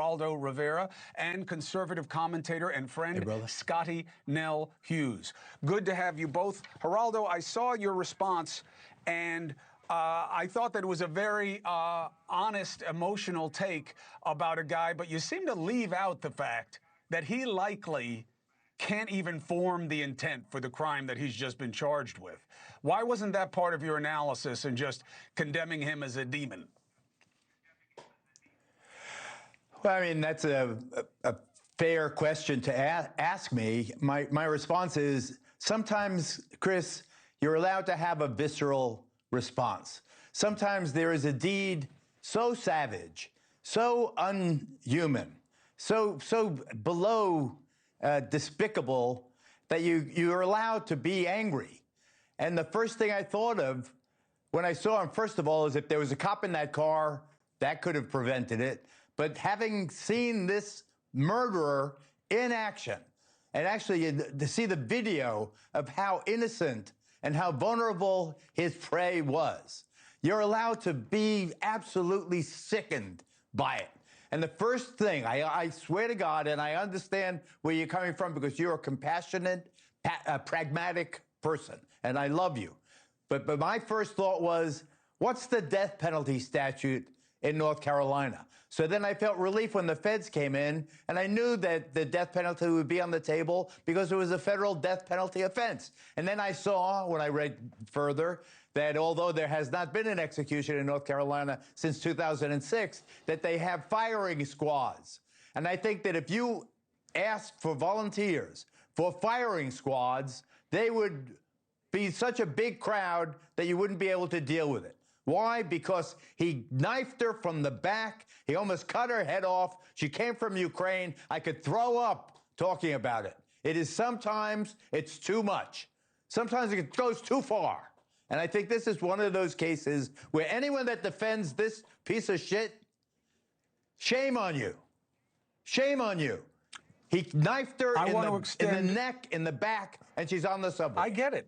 Geraldo Rivera and conservative commentator and friend Scottie Nell Hughes. Good to have you both. Geraldo, I saw your response, and I thought that it was a very honest, emotional take about a guy, but you seem to leave out the fact that he likely can't even form the intent for the crime that he's just been charged with. Why wasn't that part of your analysis and just condemning him as a demon? Well, I mean, that's a fair question to ask me. My response is sometimes, Chris, you're allowed to have a visceral response. Sometimes there is a deed so savage, so unhuman, so below despicable that you're allowed to be angry. And the first thing I thought of when I saw him, first of all, is if there was a cop in that car, that could have prevented it. But having seen this murderer in action, and actually to see the video of how innocent and how vulnerable his prey was, you're allowed to be absolutely sickened by it. And the first thing, I swear to God, and I understand where you're coming from because you're a compassionate, pragmatic person, and I love you. But my first thought was, what's the death penalty statute in North Carolina? So then I felt relief when the feds came in, and I knew that the death penalty would be on the table because it was a federal death penalty offense. And then I saw, when I read further, that although there has not been an execution in North Carolina since 2006, that they have firing squads. And I think that if you ask for volunteers for firing squads, they would be such a big crowd that you wouldn't be able to deal with it. Why? Because he knifed her from the back. He almost cut her head off. She came from Ukraine. I could throw up talking about it. It is sometimes it's too much. Sometimes it goes too far. And I think this is one of those cases where anyone that defends this piece of shit, shame on you. Shame on you. He knifed her in the neck, in the back, and she's on the subway. I get it.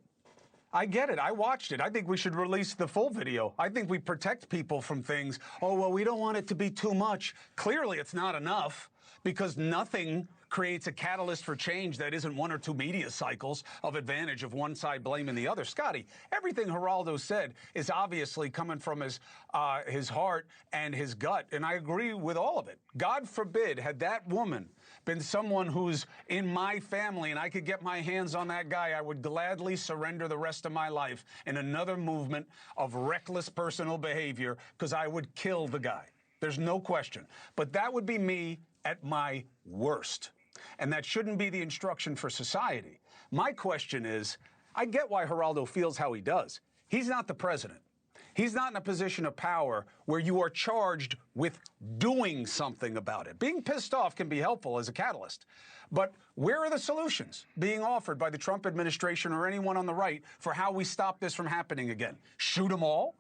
I get it. I watched it. I think we should release the full video. I think we protect people from things. Oh, well, we don't want it to be too much. Clearly, it's not enough because nothing creates a catalyst for change that isn't one or two media cycles of advantage of one side blaming the other. Scottie, everything Geraldo said is obviously coming from his heart and his gut, and I agree with all of it. God forbid, had that woman been someone who's in my family and I could get my hands on that guy, I would gladly surrender the rest of my life in another movement of reckless personal behavior because I would kill the guy. There's no question. But that would be me at my worst. And that shouldn't be the instruction for society. My question is, I get why Geraldo feels how he does. He's not the president. He's not in a position of power where you are charged with doing something about it. Being pissed off can be helpful as a catalyst. But where are the solutions being offered by the Trump administration or anyone on the right for how we stop this from happening again? Shoot them all?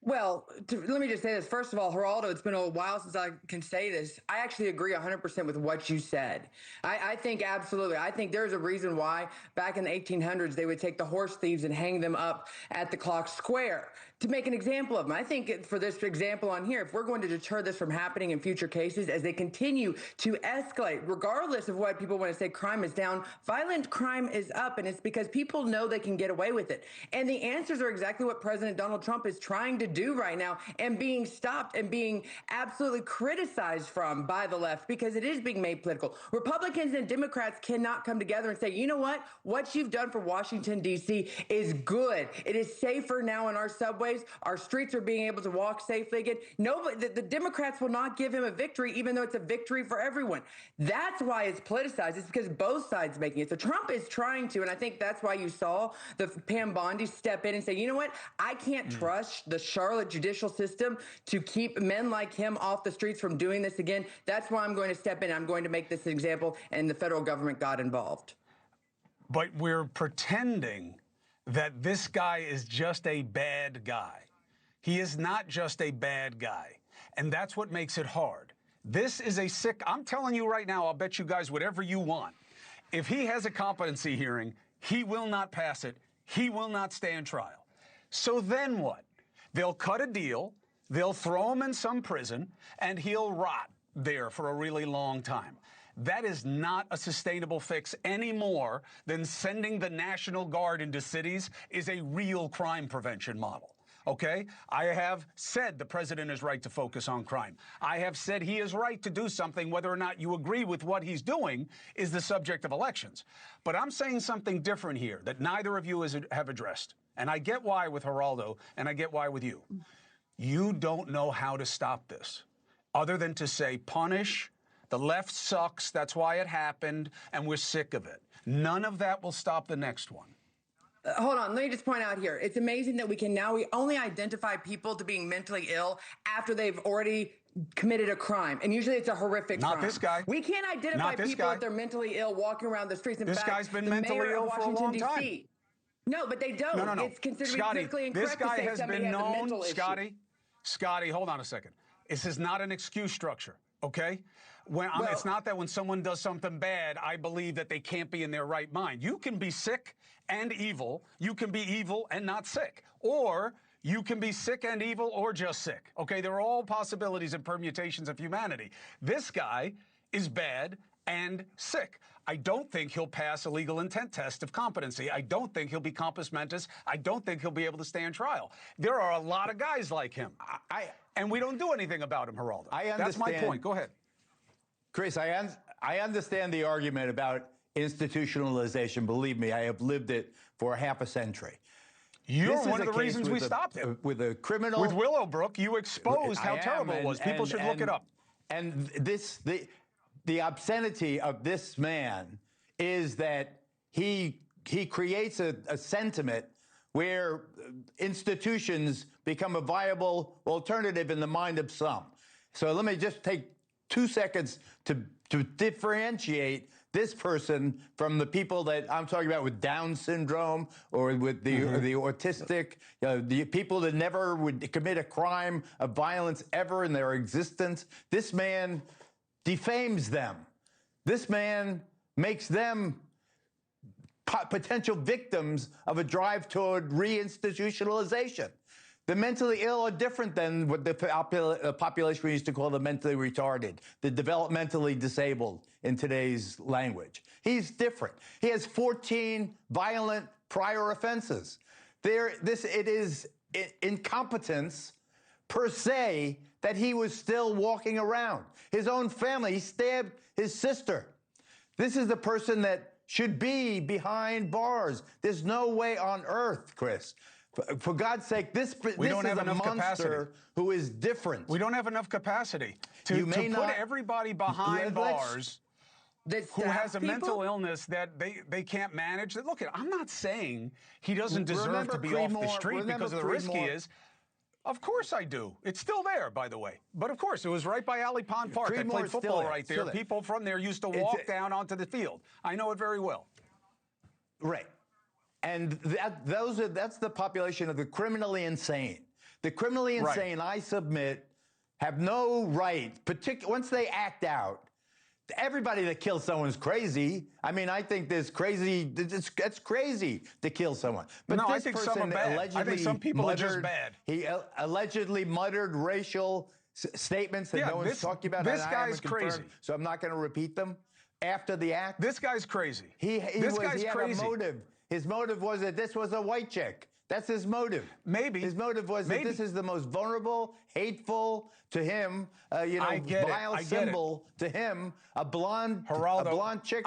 Well, let me just say this. First of all, Geraldo, it's been a while since I can say this. I actually agree 100% with what you said. I think absolutely. I think there's a reason why back in the 1800s they would take the horse thieves and hang them up at the clock square to make an example of them. I think for this example on here, if we're going to deter this from happening in future cases as they continue to escalate, regardless of what people want to say, crime is down, violent crime is up, and it's because people know they can get away with it. And the answers are exactly what President Donald Trump is trying to do right now and being stopped and being absolutely criticized from by the left because it is being made political. Republicans and Democrats cannot come together and say, you know what you've done for Washington, D.C. is good. It is safer now in our subways. Our streets are being able to walk safely again. Nobody, the Democrats will not give him a victory, even though it's a victory for everyone. That's why it's politicized. It's because both sides making it. So Trump is trying to, and I think that's why you saw the Pam Bondi step in and say, you know what? I can't trust the Charlotte judicial system to keep men like him off the streets from doing this again. That's why I'm going to step in. I'm going to make this an example, and the federal government got involved. But we're pretending that this guy is just a bad guy. He is not just a bad guy. And that's what makes it hard. This is a sick, I'm telling you right now, I'll bet you guys whatever you want. If he has a competency hearing, he will not pass it. He will not stand trial. So then what? They'll cut a deal, they'll throw him in some prison, and he'll rot there for a really long time. That is not a sustainable fix any more than sending the National Guard into cities is a real crime prevention model. Okay? I have said the president is right to focus on crime. I have said he is right to do something. Whether or not you agree with what he's doing is the subject of elections. But I'm saying something different here that neither of you have addressed. And I get why with Geraldo, and I get why with you. You don't know how to stop this other than to say punish. The left sucks. That's why it happened. And we're sick of it. None of that will stop the next one. Hold on, let me just point out here. It's amazing that we only identify people to being mentally ill after they've already committed a crime. And usually it's a horrific crime. Not this guy. We can't identify people if they're mentally ill walking around the streets. In this fact, guy's been the mentally mayor ill of for a Washington, long time. DC. No, but they don't. No. It's considered Scottie, politically this incorrect to guy say has somebody been has a mental known, issue. Scottie, hold on a second. This is not an excuse structure, okay? It's not that when someone does something bad, I believe that they can't be in their right mind. You can be sick and evil. You can be evil and not sick. Or you can be sick and evil or just sick. Okay, there are all possibilities and permutations of humanity. This guy is bad and sick. I don't think he'll pass a legal intent test of competency. I don't think he'll be compos mentis. I don't think he'll be able to stand trial. There are a lot of guys like him. And we don't do anything about him, Geraldo. That's my point. Go ahead. Chris, I understand the argument about institutionalization. Believe me, I have lived it for half a century. You're one of the reasons we stopped it. With a criminal... With Willowbrook, you exposed how terrible it was. People should look it up. And the obscenity of this man is that he creates a sentiment where institutions become a viable alternative in the mind of some. So let me just take 2 seconds to differentiate this person from the people that I'm talking about with Down syndrome or with the autistic, the people that never would commit a crime of violence ever in their existence. This man defames them. This man makes them potential victims of a drive toward reinstitutionalization. The mentally ill are different than what the population we used to call the mentally retarded, the developmentally disabled in today's language. He's different. He has 14 violent prior offenses. It is incompetence per se that he was still walking around. His own family, he stabbed his sister. This is the person that should be behind bars. There's no way on earth, Chris. For God's sake, this is a monster who is different. We don't have enough capacity to put everybody behind bars who has a mental illness that they can't manage. Look, I'm not saying he doesn't deserve to be off the street because of the risk he is. Of course I do. It's still there, by the way. But of course, it was right by Alley Pond Park. I played football right there. People from there used to walk down onto the field. I know it very well. Right. And that's the population of the criminally insane. The criminally insane, I submit, have no right, once they act out. Everybody that kills someone's crazy. I mean, I think it's crazy to kill someone. But no, this I think person some are bad. allegedly I think some people are just bad. He allegedly muttered racial statements that no one's talking about. This guy's crazy. So I'm not going to repeat them after the act. This guy's crazy. He had a motive. His motive was that this was a white chick. That's his motive. Maybe. His motive was that this is the most vulnerable, hateful to him, vile symbol to him, a blonde chick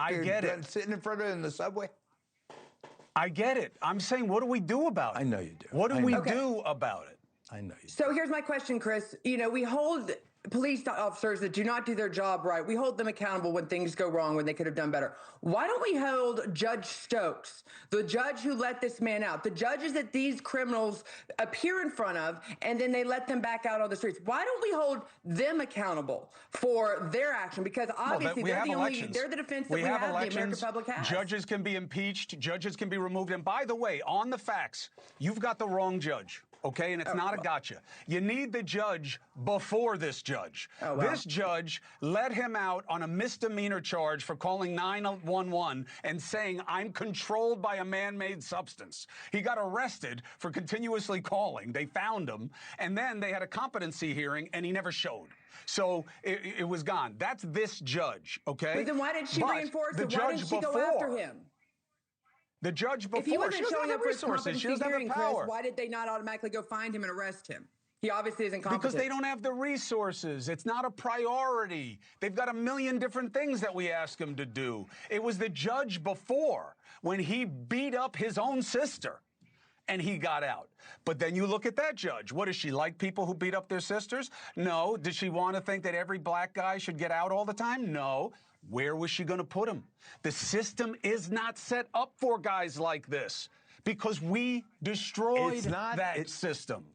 sitting in front of him in the subway. I get it. I'm saying, what do we do about it? I know you do. What do we do about it? I know you do. So here's my question, Chris. We hold police officers that do not do their job right. We hold them accountable when things go wrong, when they could have done better. Why don't we hold Judge Stokes, the judge who let this man out, the judges that these criminals appear in front of, and then they let them back out on the streets? Why don't we hold them accountable for their action? Because obviously they're the defense that we have, the American public has. Judges can be impeached. Judges can be removed. And by the way, on the facts, you've got the wrong judge. Okay, and it's not a gotcha. You need the judge before this judge. Oh, wow. This judge let him out on a misdemeanor charge for calling 911 and saying, I'm controlled by a man-made substance. He got arrested for continuously calling. They found him, and then they had a competency hearing, and he never showed. So it was gone. That's this judge, okay? But then why did she reinforce the it? Why didn't she go after him? The judge before, if he wasn't showing up for his resources. competency hearing, Chris, why did they not automatically go find him and arrest him? He obviously isn't competent. Because they don't have the resources. It's not a priority. They've got a million different things that we ask them to do. It was the judge before when he beat up his own sister and he got out. But then you look at that judge. What, does she like people who beat up their sisters? No. Does she want to think that every black guy should get out all the time? No. Where was she going to put him? The system is not set up for guys like this because we destroyed that system.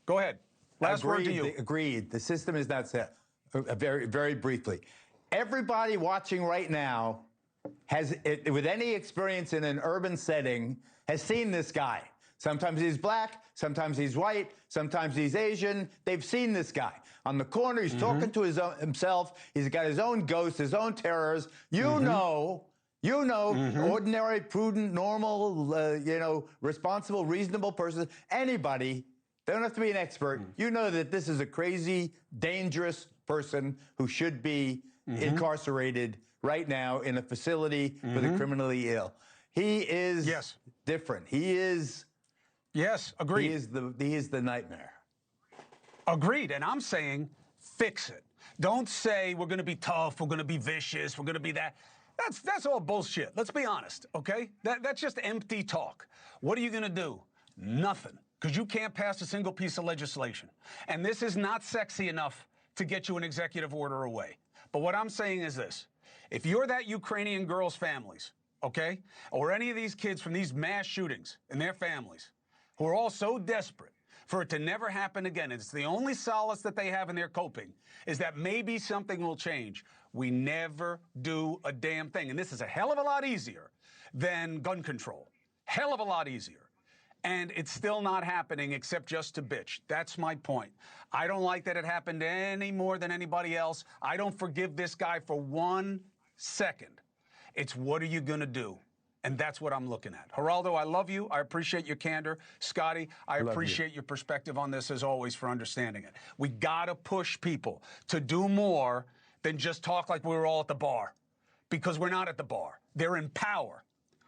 Go ahead. Last word to you. Agreed. The system is not set. Very, very briefly. Everybody watching right now has, with any experience in an urban setting, has seen this guy. Sometimes he's black, sometimes he's white, sometimes he's Asian. They've seen this guy. On the corner, he's talking to himself. He's got his own ghosts, his own terrors. You know, ordinary, prudent, normal, responsible, reasonable person, anybody, they don't have to be an expert. You know that this is a crazy, dangerous person who should be incarcerated right now in a facility for the criminally ill. He is different. He is... Yes, agreed. He is the nightmare. Agreed. And I'm saying fix it. Don't say we're going to be tough, we're going to be vicious, we're going to be that. That's all bullshit. Let's be honest, okay? That's just empty talk. What are you going to do? Nothing. Because you can't pass a single piece of legislation. And this is not sexy enough to get you an executive order away. But what I'm saying is this. If you're that Ukrainian girl's families, okay, or any of these kids from these mass shootings and their families, who are all so desperate for it to never happen again, it's the only solace that they have in their coping, is that maybe something will change. We never do a damn thing. And this is a hell of a lot easier than gun control. Hell of a lot easier. And it's still not happening except just to bitch. That's my point. I don't like that it happened any more than anybody else. I don't forgive this guy for 1 second. It's what are you going to do? And that's what I'm looking at. Geraldo, I love you. I appreciate your candor. Scottie, I appreciate your perspective on this as always for understanding it. We got to push people to do more than just talk like we were all at the bar, because we're not at the bar. They're in power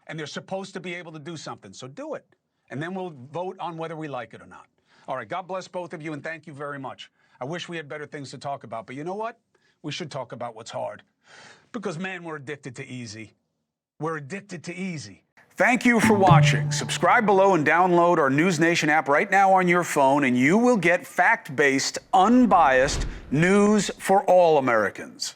and they're supposed to be able to do something. So do it. And then we'll vote on whether we like it or not. All right. God bless both of you. And thank you very much. I wish we had better things to talk about. But you know what? We should talk about what's hard, because, man, we're addicted to easy. We're addicted to easy. Thank you for watching. Subscribe below and download our NewsNation app right now on your phone, and you will get fact-based, unbiased news for all Americans.